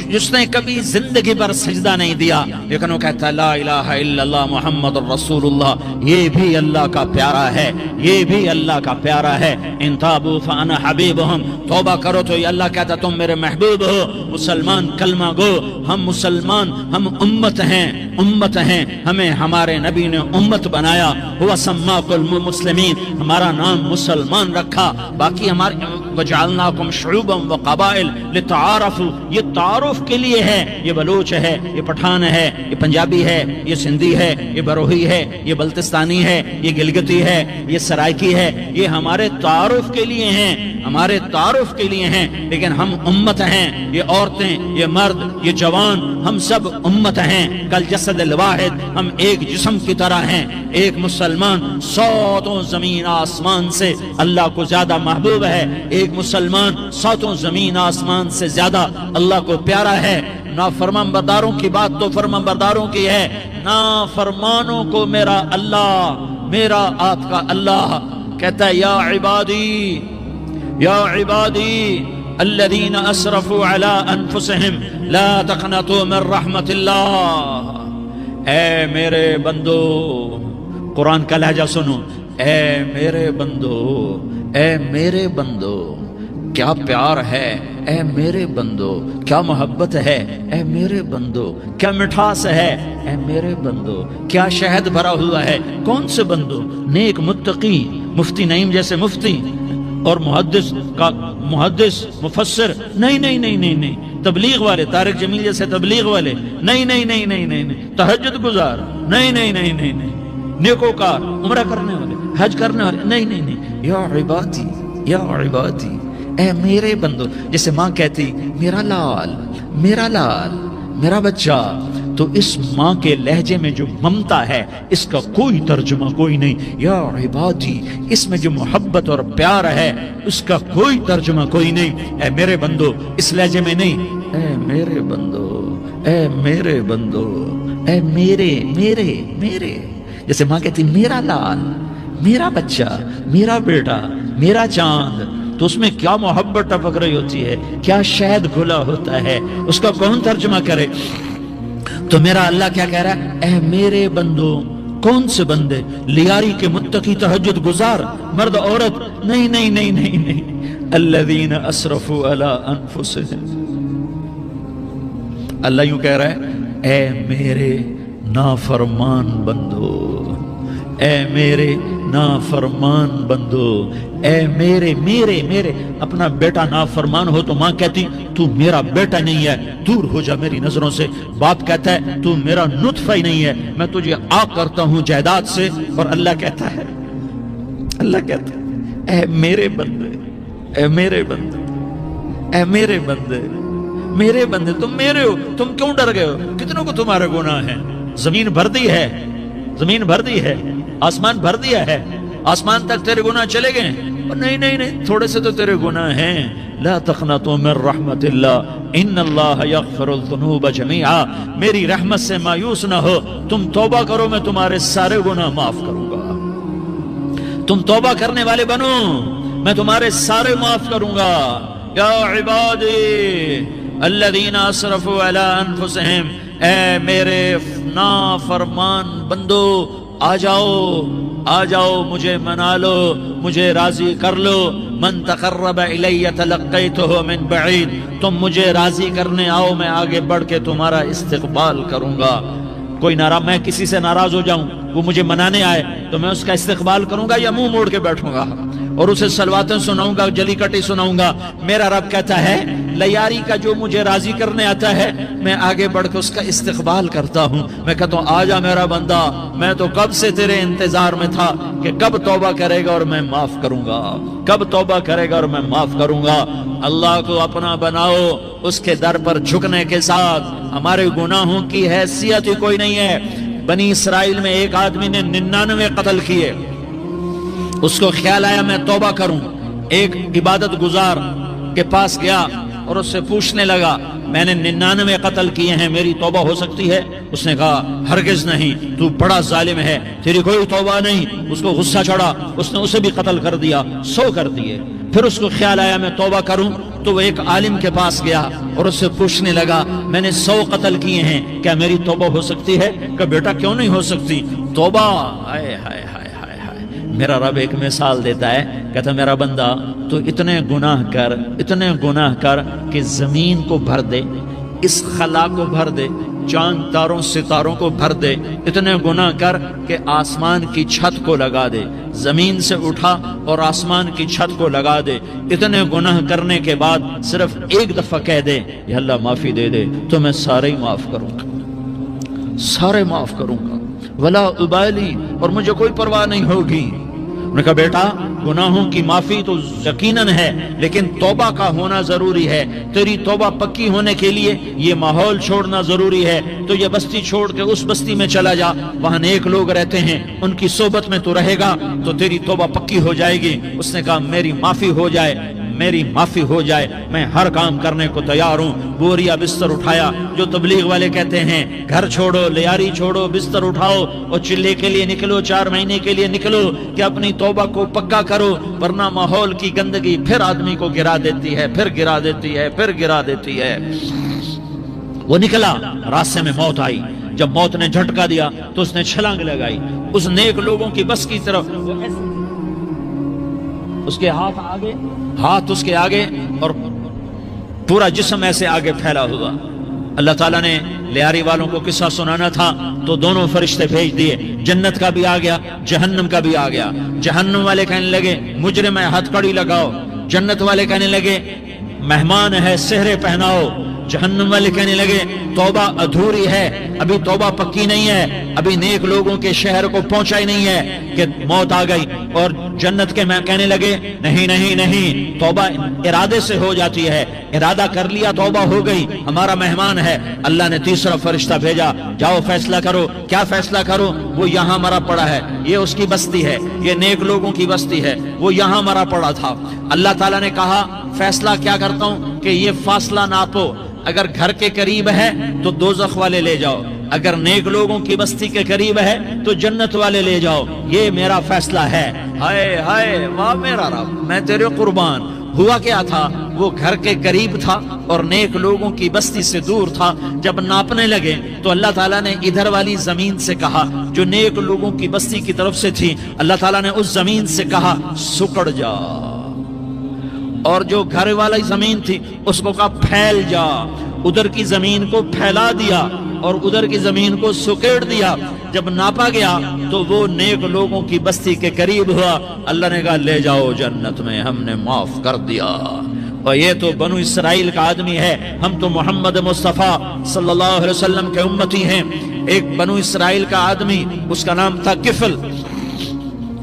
جس نے کبھی زندگی پر سجدہ نہیں دیا لیکن وہ کہتا ہے لا الہ الا اللہ محمد الرسول اللہ، یہ بھی اللہ کا پیارا ہے، یہ بھی اللہ کا پیارا ہے۔ ان تابوا فانا حبیبہم، توبہ کرو تو یہ اللہ کہتا تم میرے محبوب ہو۔ مسلمان کلمہ گو، ہم مسلمان، ہم امت ہیں، امت ہیں، ہمیں ہمارے نبی نے امت بنایا، ہوا سماکم المسلمین، ہمارا نام مسلمان رکھا، باقی ہمارے وجعلناکم شعوبا وقبائل لتعارفوا، یہ تعارف کے لیے ہے، یہ بلوچ ہے، یہ پٹھان ہے، یہ پنجابی ہے، یہ سندھی ہے، یہ بروہی ہے، یہ بلتستانی ہے، یہ گلگتی ہے، یہ سرائکی ہے، یہ ہمارے تعارف کے لیے ہیں، ہمارے تعارف کے لیے ہیں، لیکن ہم امت ہیں، یہ عورتیں، یہ مرد، یہ جوان، ہم سب امت ہیں، کل جسد الواحد، ہم ایک جسم کی طرح ہیں۔ ایک مسلمان ساتوں زمین آسمان سے اللہ کو زیادہ محبوب ہے، ایک مسلمان ساتوں زمین آسمان سے زیادہ اللہ اللہ کو پیارا ہے، نافرمان برداروں کی بات تو فرمان برداروں کی ہے، نافرمانوں کو میرا اللہ، میرا آپ کا اللہ کہتا ہے یا عبادی، یا عبادی الذین اسرفوا علی انفسہم لا تقنطوا من رحمت اللہ، اے میرے بندو، قرآن کا لہجہ سنو، اے میرے بندو، اے میرے بندو، کیا پیار ہے، اے میرے بندو، کیا محبت ہے، اے میرے بندو، کیا مٹھاس ہے، اے میرے بندو، کیا شہد بھرا ہوا ہے، کون سے بندو، نیک متقی، مفتی نعیم جیسے مفتی اور محدث مفسر، نہیں نہیں نہیں نہیں نہیں، تبلیغ والے طارق جمیل جیسے تبلیغ والے، نہیں نہیں نہیں نہیں نہیں، تہجد گزار، نہیں نہیں نہیں نہیں نہیں، نیکوکار، عمرہ کرنے والے، حج کرنے والے، نہیں نہیں نہیں، یا عبادی، یا عبادی، اے میرے بندو، جیسے ماں کہتی میرا لال، میرا لال، میرا بچہ، تو اس ماں کے لہجے میں جو ممتا ہے اس کا کوئی ترجمہ کوئی نہیں، یا عبادی، اس میں جو محبت اور پیار ہے اس کا کوئی ترجمہ کوئی نہیں، اے میرے بندو، اس لہجے میں نہیں، اے میرے بندو، اے میرے بندو، اے میرے میرے میرے، جیسے ماں کہتی میرا لال، میرا بچہ، میرا بیٹا، میرا چاند، تو اس میں کیا محبت ٹپک رہی ہوتی ہے، کیا شہد گھلا ہوتا ہے، اس کا کون ترجمہ کرے؟ تو میرا اللہ کیا کہہ رہا ہے، اے میرے بندو، کون سے بندے؟ لیاری کے متقی، تہجد گزار، مرد عورت، نہیں نہیں نہیں نہیں نہیں، الذین اسرفوا علی انفسہم، اللہ یوں کہہ رہا ہے، اے میرے نافرمان بندو، اے میرے نافرمان بندو، اے میرے میرے میرے، اپنا بیٹا نافرمان ہو تو ماں کہتی تو میرا بیٹا نہیں ہے، دور ہو جا میری نظروں سے، باپ کہتا ہے تو میرا نطفہ ہی نہیں ہے، میں تجھے آگ کرتا ہوں جائیداد سے، اور اللہ کہتا ہے، اللہ کہتا ہے اے میرے بندے، اے میرے بندے، اے میرے بندے، میرے بندے، تم میرے ہو، تم کیوں ڈر گئے ہو؟ کتنوں کو تمہارے گناہ ہیں؟ زمین بھر دی ہے، زمین بھر دی ہے، آسمان بھر دیا ہے، آسمان تک تیرے گناہ چلے گئے؟ نہیں نہیں نہیں، تھوڑے سے تو تیرے گناہ ہیں، لا تقنطوا من رحمت اللہ ان اللہ یغفر الذنوب جميعا، میری رحمت سے مایوس نہ ہو، تم توبہ کرو میں تمہارے سارے گناہ معاف کروں گا، تم توبہ کرنے والے بنو میں تمہارے سارے معاف کروں گا، یا عبادی الذین اسرفوا علی انفسہم، اے میرے نافرمان بندو، آ جاؤ، آ جاؤ، مجھے منا لو، مجھے راضی کر لو، من تقرب الی تلقیتہ من بعید، تم مجھے راضی کرنے آؤ، میں آگے بڑھ کے تمہارا استقبال کروں گا، کوئی ناراض، میں کسی سے ناراض ہو جاؤں، وہ مجھے منانے آئے تو میں اس کا استقبال کروں گا یا منہ موڑ کے بیٹھوں گا اور اسے صلواتیں سناؤں گا، جلی کٹی سناؤں گا؟ میرا رب کہتا ہے لیاری کا جو مجھے راضی کرنے آتا ہے میں آگے بڑھ کے اس کا استقبال کرتا ہوں، میں کہتا ہوں آ جا میرا بندہ، میں تو کب سے تیرے انتظار میں تھا کہ کب توبہ کرے گا اور میں معاف کروں گا، کب توبہ کرے گا اور میں معاف کروں گا۔ اللہ کو اپنا بناؤ، اس کے در پر جھکنے کے ساتھ، ہمارے گناہوں کی حیثیت ہی کوئی نہیں ہے۔ بنی اسرائیل میں ایک آدمی نے 99 قتل کیے، اس کو خیال آیا میں توبہ کروں، ایک عبادت گزار کے پاس گیا اور اس سے پوچھنے لگا میں نے 99 قتل کیے ہیں، میری توبہ ہو سکتی ہے؟ اس نے کہا ہرگز نہیں، تو بڑا ظالم ہے، تیری کوئی توبہ نہیں۔ اس کو غصہ چڑھا، اس نے اسے بھی قتل کر دیا، 100 کر دیے۔ پھر اس کو خیال آیا میں توبہ کروں، تو وہ ایک عالم کے پاس گیا اور اس سے پوچھنے لگا میں نے 100 قتل کیے ہیں، کیا میری توبہ ہو سکتی ہے؟ کہ بیٹا کیوں نہیں ہو سکتی توبہ؟ ہائے ہائے ہائے ہائے ہائے، میرا رب ایک مثال دیتا ہے، کہتا میرا بندہ تو اتنے گناہ کر، اتنے گناہ کر کہ زمین کو بھر دے، اس خلا کو بھر دے، چاند تاروں ستاروں کو بھر دے، اتنے گناہ کر کہ آسمان کی چھت کو لگا دے، زمین سے اٹھا اور آسمان کی چھت کو لگا دے۔ اتنے گناہ کرنے کے بعد صرف ایک دفعہ کہہ دے یا اللہ معافی دے دے تو میں سارے ہی معاف کروں گا، سارے معاف کروں گا، ولا ابالی، اور مجھے کوئی پرواہ نہیں ہوگی۔ انہوں نے کہا بیٹا گناہوں کی معافی تو یقیناً ہے، لیکن توبہ کا ہونا ضروری ہے، تیری توبہ پکی ہونے کے لیے یہ ماحول چھوڑنا ضروری ہے، تو یہ بستی چھوڑ کے اس بستی میں چلا جا، وہاں نیک لوگ رہتے ہیں، ان کی صحبت میں تو رہے گا تو تیری توبہ پکی ہو جائے گی۔ اس نے کہا میری معافی ہو جائے، میری معافی ہو جائے، میں ہر کام کرنے کو تیار ہوں۔ بوریا بستر اٹھایا، جو تبلیغ والے کہتے ہیں گھر چھوڑو، لیاری چھوڑو، بستر اٹھاؤ اور چلے کے لیے نکلو، 4 مہینے کے لیے نکلو کہ اپنی توبہ کو پکا کرو، ورنہ ماحول کی گندگی پھر آدمی کو گرا دیتی ہے، پھر گرا دیتی ہے، پھر گرا دیتی ہے۔ وہ نکلا، راستے میں موت آئی۔ جب موت نے جھٹکا دیا تو اس نے چھلانگ لگائی اس نیک لوگوں کی بس کی طرف۔ اس کے ہاتھ اس کے آگے اور پورا جسم ایسے آگے پھیلا ہوا۔ اللہ تعالیٰ نے لیاری والوں کو قصہ سنانا تھا تو دونوں فرشتے بھیج دیے، جنت کا بھی آ گیا، جہنم کا بھی آ گیا۔ جہنم والے کہنے لگے مجرم ہے، ہتھ کڑی لگاؤ۔ جنت والے کہنے لگے مہمان ہے، سہرے پہناؤ۔ جہنم والے کہنے لگے توبہ ادھوری ہے، ابھی توبہ پکی نہیں ہے، ابھی نیک لوگوں کے شہر کو پہنچا ہی نہیں ہے کہ موت آ گئی۔ اور جنت کے میں کہنے لگے نہیں نہیں نہیں، توبہ ارادے سے ہو جاتی ہے، ارادہ کر لیا توبہ ہو گئی، ہمارا مہمان ہے۔ اللہ نے تیسرا فرشتہ بھیجا، جاؤ فیصلہ کرو۔ کیا فیصلہ کرو؟ وہ یہاں مرا پڑا ہے، یہ اس کی بستی ہے، یہ نیک لوگوں کی بستی ہے، وہ یہاں مرا پڑا تھا۔ اللہ تعالیٰ نے کہا فیصلہ کیا کرتا ہوں کہ یہ فاصلہ ناپو، اگر گھر کے قریب ہے تو دوزخ والے لے جاؤ، اگر نیک لوگوں کی بستی کے قریب ہے تو جنت والے لے جاؤ، یہ میرا فیصلہ ہے۔ ہائے ہائے واہ میرا رب، میں تیرے قربان۔ ہوا کیا تھا؟ وہ گھر کے قریب تھا اور نیک لوگوں کی بستی سے دور تھا۔ جب ناپنے لگے تو اللہ تعالیٰ نے ادھر والی زمین سے کہا جو نیک لوگوں کی بستی کی طرف سے تھی، اللہ تعالیٰ نے اس زمین سے کہا سکڑ جا، اور جو گھر والی زمین تھی اس کو کہا پھیل جا۔ ادھر کی زمین کو پھیلا دیا اور ادھر کی زمین کو سکیڑ دیا۔ جب ناپا گیا تو وہ نیک لوگوں کی بستی کے قریب ہوا۔ اللہ نے کہا لے جاؤ جنت میں، ہم نے معاف کر دیا۔ اور یہ تو بنو اسرائیل کا آدمی ہے، ہم تو محمد مصطفیٰ صلی اللہ علیہ وسلم کے امتی ہیں۔ ایک بنو اسرائیل کا آدمی، اس کا نام تھا کفل،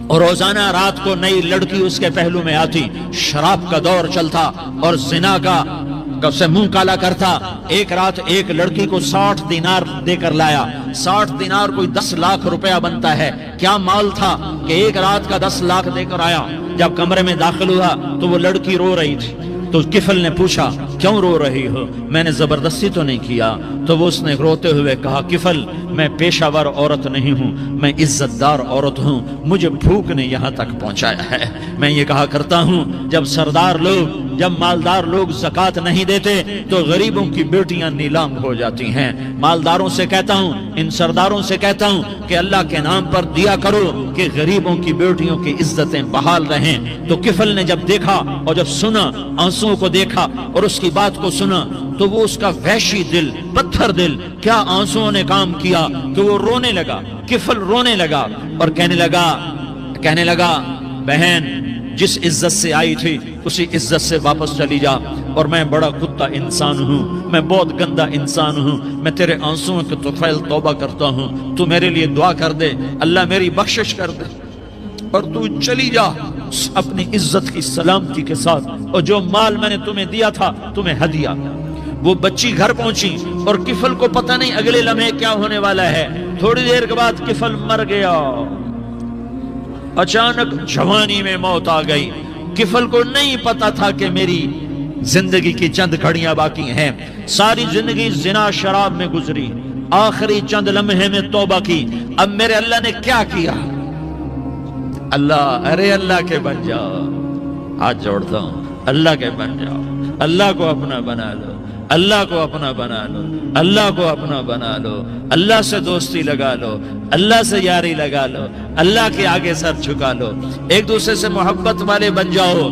اور روزانہ رات کو نئی لڑکی اس کے پہلو میں آتی، شراب کا دور چلتا اور زنا کا سے منہ کالا کرتا۔ ایک رات ایک لڑکی کو 60 دینار دے کر لایا۔ 60 دینار کوئی 10 لاکھ روپیہ بنتا ہے۔ کیا مال تھا کہ ایک رات کا 10 لاکھ دے کر آیا۔ جب کمرے میں داخل ہوا تو وہ لڑکی رو رہی تھی، تو کفل نے پوچھا کیوں رو رہی ہو؟ میں نے زبردستی تو نہیں کیا۔ تو وہ اس نے روتے ہوئے کہا کفل میں پیشہ ور عورت نہیں ہوں، میں عزت دار عورت ہوں، مجھے بھوک نے یہاں تک پہنچایا ہے۔ میں یہ کہا کرتا ہوں جب سردار لوگ، جب مالدار لوگ زکوٰۃ نہیں دیتے تو غریبوں کی بیٹیاں نیلام ہو جاتی ہیں۔ مالداروں سے کہتا ہوں، ان سرداروں سے کہتا ہوں کہ اللہ کے نام پر دیا کرو کہ غریبوں کی بیٹیوں کی عزتیں بحال رہیں۔ تو کفل نے جب دیکھا اور جب سنا، آنسوؤں کو دیکھا اور اس کی بات کو سنا، تو وہ اس کا وحشی دل، پتھر دل، کیا آنسوؤں نے کام کیا کہ وہ رونے لگا۔ کفل رونے لگا اور کہنے لگا بہن جس عزت سے آئی تھی اسی عزت سے واپس چلی جا، اور میں بڑا کتا انسان ہوں، میں بہت گندا انسان ہوں، میں تیرے آنسوؤں کے طفیل توبہ کرتا ہوں، تو میرے لیے دعا کر دے، اللہ میری بخشش کر دے، اور تو چلی جا اپنی عزت کی سلامتی کے ساتھ، اور جو مال میں نے تمہیں دیا تھا تمہیں ہدیہ۔ وہ بچی گھر پہنچی اور کفل کو پتہ نہیں اگلے لمحے کیا ہونے والا ہے۔ تھوڑی دیر کے بعد کفل مر گیا، اچانک جوانی میں موت آ گئی۔ کفل کو نہیں پتا تھا کہ میری زندگی کی چند گھڑیاں باقی ہیں۔ ساری زندگی زنا شراب میں گزری، آخری چند لمحے میں توبہ کی۔ اب میرے اللہ نے کیا کیا؟ اللہ، ارے اللہ کے بن جاؤ، ہاتھ جوڑتا ہوں، اللہ کے بن جاؤ، اللہ کو اپنا بنا لو، اللہ کو اپنا بنا لو، اللہ کو اپنا بنا لو، اللہ سے دوستی لگا لو، اللہ سے یاری لگا لو، اللہ کے آگے سر جھکا لو، ایک دوسرے سے محبت والے بن جاؤ۔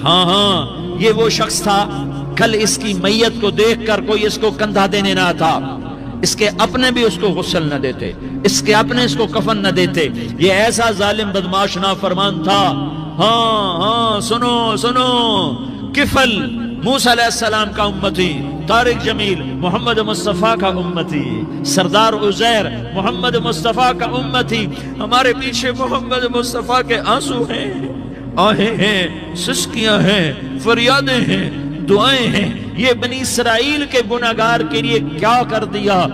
ہاں یہ وہ شخص تھا، کل اس کی میت کو دیکھ کر کوئی اس کو کندھا دینے نہ تھا، اس کے اپنے بھی اس کو غسل نہ دیتے، اس کے اپنے اس کو کفن نہ دیتے۔ یہ ایسا ظالم بدماش نافرمان تھا۔ ہاں سنو، کفل موسیٰ علیہ السلام کا امتی، طارق جمیل محمد مصطفیٰ کا امتی، سردار عزیر محمد مصطفیٰ کا امتی۔ ہمارے پیچھے محمد مصطفیٰ کے آنسو ہیں، آہیں ہیں، سسکیاں ہیں، فریادیں ہیں، دعائیں ہیں۔ یہ بنی اسرائیل کے گناہگار کے لیے کیا کر دیا۔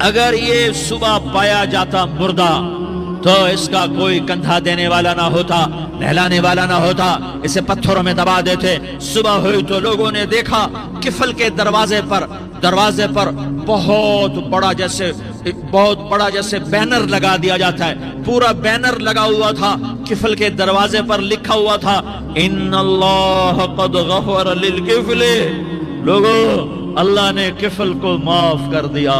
اگر یہ صبح پایا جاتا مردہ تو اس کا کوئی کندھا دینے والا نہ ہوتا، نہلانے والا نہ ہوتا، اسے پتھروں میں دبا دیتے۔ صبح ہوئی تو لوگوں نے دیکھا کفل کے دروازے پر بہت بڑا جیسے بینر لگا دیا جاتا ہے، پورا بینر لگا ہوا تھا، کفل کے دروازے پر لکھا ہوا تھا ان اللہ قد غفر للکفل، لوگوں اللہ نے کفل کو معاف کر دیا۔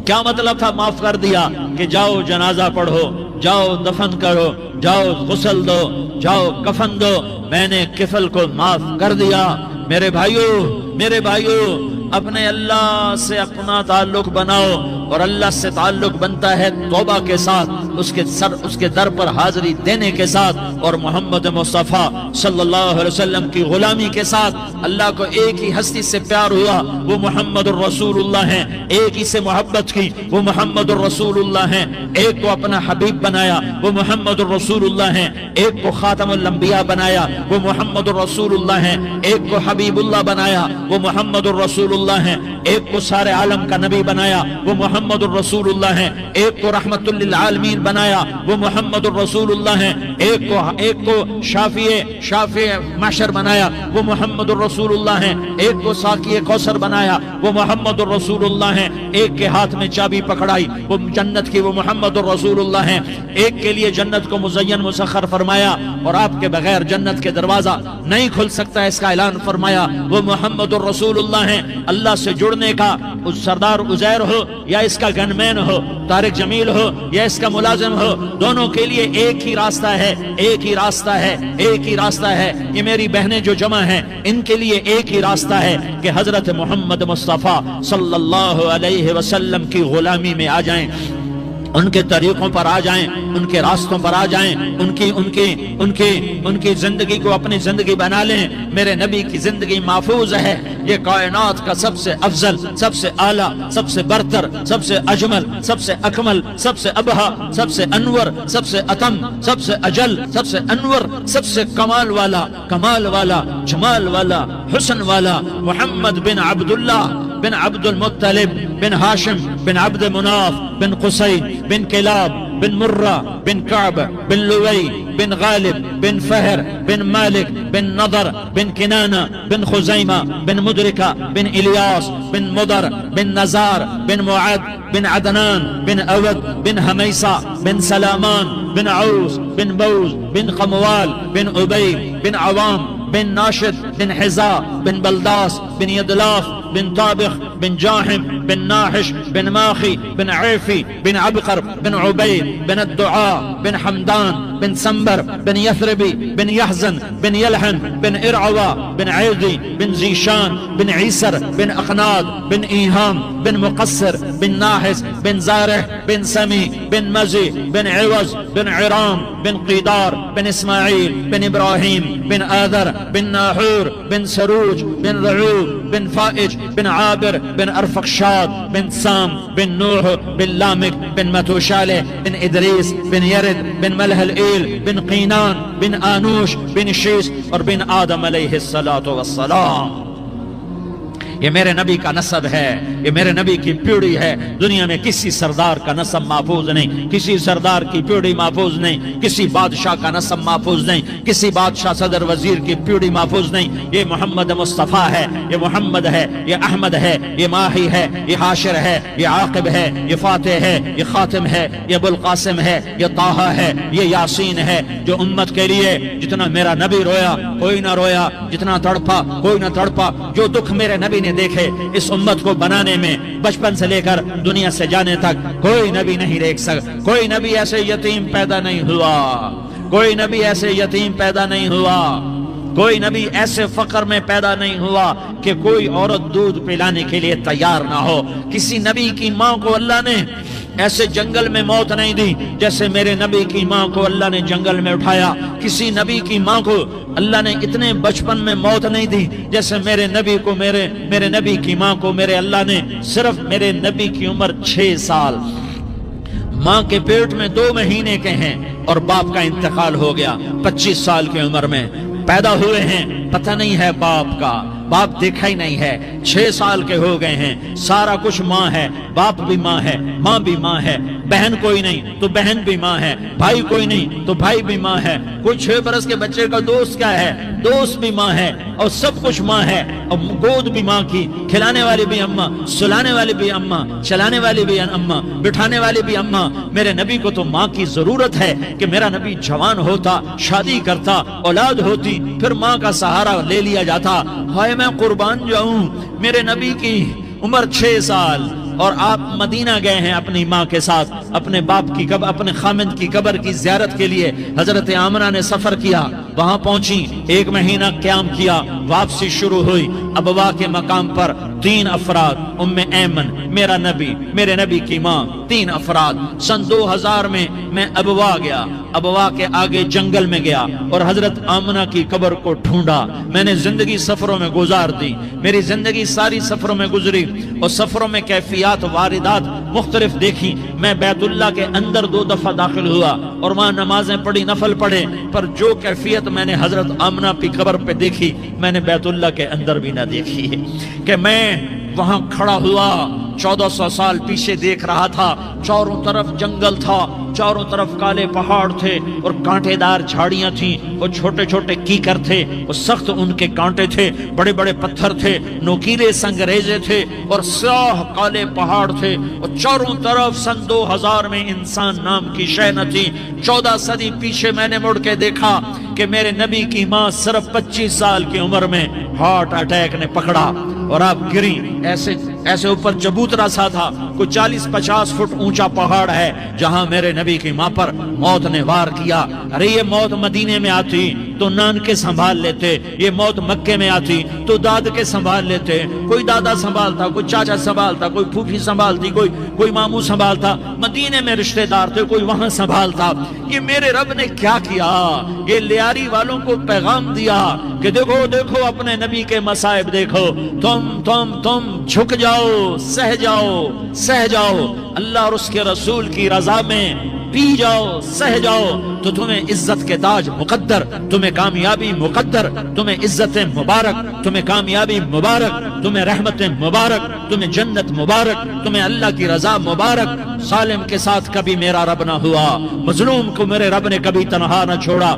کیا مطلب تھا معاف کر دیا؟ کہ جاؤ جنازہ پڑھو، جاؤ دفن کرو، جاؤ غسل دو، جاؤ کفن دو، میں نے کفل کو معاف کر دیا۔ میرے بھائیو اپنے اللہ سے اپنا تعلق بناؤ، اور اللہ سے تعلق بنتا ہے توبہ کے ساتھ، اس کے در پر حاضری دینے کے ساتھ، اور محمد مصطفیٰ صلی اللہ علیہ وسلم کی غلامی کے ساتھ۔ اللہ کو ایک ہی ہستی سے پیار ہوا، وہ محمد الرسول اللہ ہیں، ایک ہی سے محبت کی، وہ محمد الرسول اللہ ہیں، ایک کو اپنا حبیب بنایا، وہ محمد الرسول اللہ ہیں، ایک کو خاتم الانبیاء بنایا، وہ محمد الرسول اللہ ہیں، ایک کو حبیب اللہ بنایا، وہ محمد الرسول اللہ ہیں، ایک کو سارے عالم کا نبی بنایا، وہ محمد الرسول اللہ ہیں، ایک کو رحمت للعالمین بنایا، وہ محمد الرسول اللہ ہیں، ایک کو شافع محشر بنایا، وہ محمد الرسول اللہ ہیں، ایک کو ساقی کوثر بنایا، وہ محمد الرسول اللہ ہیں، ایک کے ہاتھ میں چابی پکڑائی وہ جنت کی، وہ محمد الرسول اللہ ہیں، ایک کے لیے جنت کو مزین مسخر فرمایا اور آپ کے بغیر جنت کے دروازہ نہیں کھل سکتا، اس کا اعلان فرمایا، وہ محمد الرسول اللہ ہیں۔ اللہ سے جڑنے کا سردار عزیر ہو یا اس کا گن مین ہو، طارق جمیل ہو یا اس کا ملازم ہو، دونوں کے لیے ایک ہی راستہ ہے، ایک ہی راستہ ہے، ایک ہی راستہ ہے۔ یہ میری بہنیں جو جمع ہیں ان کے لیے ایک ہی راستہ ہے کہ حضرت محمد مصطفیٰ صلی اللہ علیہ وسلم کی غلامی میں آ جائیں، ان کے طریقوں پر آ جائیں، ان کے راستوں پر آ جائیں، ان کی زندگی کو اپنی زندگی بنا لیں۔ میرے نبی کی زندگی محفوظ ہے، یہ کائنات کا سب سے افضل، سب سے اعلیٰ، سب سے برتر، سب سے اجمل، سب سے اکمل، سب سے ابہا، سب سے انور، سب سے اتم، سب سے اجل، سب سے انور، سب سے کمال والا، جمال والا، حسن والا محمد بن عبداللہ بن عبد المطلب بن ہاشم بن عبد مناف بن قصي بن كلاب بن مرة بن كعب بن لوي بن غالب بن فهر بن مالك بن نضر بن كنانة بن خزيمة بن مدركة بن إلياس بن مضر بن نزار بن معد بن عدنان بن أود بن هميسة بن سلامان بن عوس بن بوز بن قموال بن أبي بن عوام بن ناشد بن حزاء بن بلداس بن يدلاف بن طابخ بن جاحم بن ناحش بن ماخي بن عيفي بن عبقر بن عبيد بن الدعاء بن حمدان بن سنبر بن يثربي بن يحزن بن يلحن بن إرعوى بن عيدي بن زيشان بن عيسر بن أقناد بن إيهام بن مقصر بن ناحس بن زارح بن سمي بن مزي بن عوز بن عرام بن قيدار بن إسماعيل بن إبراهيم بن آذر بن ناحور بن سروج بن رعوب بن فائج بن عابر بن أرفقشاد بن سام بن نوح بن لامك بن متوشالة بن إدريس بن يرد بن ملح الإيل بن قينان بن آنوش بن شيس اور بن آدم علیہ الصلاة والسلام۔ یہ میرے نبی کا نسب ہے، یہ میرے نبی کی پیڑھی ہے۔ دنیا میں کسی سردار کا نسب محفوظ نہیں، کسی سردار کی پیڑھی محفوظ نہیں، کسی بادشاہ کا نسب محفوظ نہیں، کسی بادشاہ صدر وزیر کی پیڑھی محفوظ نہیں۔ یہ محمد مصطفیٰ ہے، یہ محمد ہے، یہ احمد ہے، یہ ماہی ہے، یہ حاشر ہے، یہ عاقب ہے، یہ فاتح ہے، یہ خاتم ہے، یہ ابو القاسم ہے، یہ طٰہٰ ہے، یہ یاسین ہے۔ جو امت کے لیے جتنا میرا نبی رویا کوئی نہ رویا، جتنا تڑپا کوئی نہ تڑپا، جو دکھ میرے نبی نے دیکھے اس امت کو بنانے میں، بچپن سے لے کر دنیا سے جانے تک کوئی نبی نہیں دیکھ سکتا۔ کوئی نبی ایسے یتیم پیدا نہیں ہوا، کوئی نبی ایسے یتیم پیدا نہیں ہوا، کوئی نبی ایسے فقر میں پیدا نہیں ہوا کہ کوئی عورت دودھ پلانے کے لیے تیار نہ ہو۔ کسی نبی کی ماں کو اللہ نے ایسے جنگل میں موت نہیں دی جیسے میرے نبی کی ماں کو اللہ نے جنگل میں اٹھایا۔ کسی نبی کی ماں کو اللہ نے اتنے بچپن میں موت نہیں دی جیسے میرے نبی کو، میرے نبی کی ماں کو میرے اللہ نے صرف میرے نبی کی عمر 6 سال، ماں کے پیٹ میں 2 مہینے کے ہیں اور باپ کا انتقال ہو گیا 25 سال کی عمر میں۔ پیدا ہوئے ہیں، پتہ نہیں ہے باپ کا، باپ دیکھا ہی نہیں ہے، 6 سال کے ہو گئے ہیں، سارا کچھ ماں ہے، باپ بھی ماں ہے، ماں بھی ماں ہے، بہن کوئی نہیں تو بہن بھی ماں ہے، بھائی کوئی نہیں تو بھائی بھی ماں ہے، کوئی 6 برس کے بچے کا دوست کیا ہے، دوست بھی ماں ہے، اور سب کچھ ماں ہے، اور گود بھی ماں کی، کھلانے والی بھی اماں، سلانے والی بھی اماں، چلانے والی بھی اماں، بٹھانے والی بھی اماں۔ میرے نبی کو تو ماں کی ضرورت ہے کہ میرا نبی جوان ہوتا، شادی کرتا، اولاد ہوتی، پھر ماں کا سہارا لے لیا جاتا۔ ہائے میں قربان جاؤں، میرے نبی کی عمر 6 سال اور آپ مدینہ گئے ہیں اپنی ماں کے ساتھ، اپنے باپ کی قبر، اپنے خامند کی قبر کی زیارت کے لیے حضرت آمنہ نے سفر کیا، وہاں پہنچی، 1 مہینہ قیام کیا، واپسی شروع ہوئی۔ ابوا کے مقام پر 3 افراد، ام ایمن، میرا نبی، میرے نبی کی ماں، 3 افراد۔ سن 2000 میں ابوا گیا، ابوا کے آگے جنگل میں گیا اور حضرت آمنہ کی قبر کو ڈھونڈا۔ میں نے زندگی سفروں میں گزار دی، میری زندگی ساری سفروں میں گزری، اور سفروں میں کیفیات واردات مختلف دیکھی۔ میں بیت اللہ کے اندر 2 دفعہ داخل ہوا اور وہاں نمازیں پڑھی، نفل پڑھے، پر جو کیفیت میں نے حضرت آمنہ کی قبر پہ دیکھی میں نے بیت اللہ کے اندر بھی نہ دیکھی، کہ میں وہاں کھڑا ہوا 1400 سال پیچھے دیکھ رہا تھا، چاروں طرف جنگل تھا، چاروں طرف کالے پہاڑ تھے اور کانٹے دار جھاڑیاں تھیں، وہ چھوٹے چھوٹے کیکر تھے، وہ سخت ان کے کانٹے تھے، بڑے بڑے پتھر تھے، نوکیلے سنگریزے تھے اور سیاہ کالے پہاڑ تھے، اور چاروں طرف سن 2000 میں انسان نام کی شے نہ تھی۔ 14 صدی پیچھے میں نے مڑ کے دیکھا کہ میرے نبی کی ماں صرف 25 سال کی عمر میں ہارٹ اٹیک نے پکڑا اور آپ گری، ایسے اوپر چبوترا سا تھا، کوئی 40-50 فٹ اونچا پہاڑ ہے جہاں میرے نبی کی ماں پر موت نے وار کیا۔ ارے یہ موت مدینے میں آتی تو نان کے سنبھال لیتے، یہ موت مکے میں آتی تو داد کے سنبھال لیتے، کوئی دادا سنبھالتا، کوئی چاچا سنبھالتا، کوئی پھوپھی سنبھالتی، کوئی ماموں سنبھالتا، مدینے میں رشتہ دار تھے، کوئی وہاں سنبھالتا۔ یہ میرے رب نے کیا کیا؟ یہ لیاری والوں کو پیغام دیا کہ دیکھو دیکھو اپنے نبی کے مصائب دیکھو، تم جھک جاؤ، سہ جاؤ، اللہ اور اس کے رسول کی رضا میں پی جاؤ، سہ جاؤ، تو تمہیں عزت کے تاج مقدر، تمہیں کامیابی مقدر، تمہیں عزت مبارک، تمہیں کامیابی مبارک، تمہیں رحمت مبارک، تمہیں جنت مبارک، تمہیں اللہ کی رضا مبارک۔ ظالم کے ساتھ کبھی میرا رب نہ ہوا، مظلوم کو میرے رب نے کبھی تنہا نہ چھوڑا۔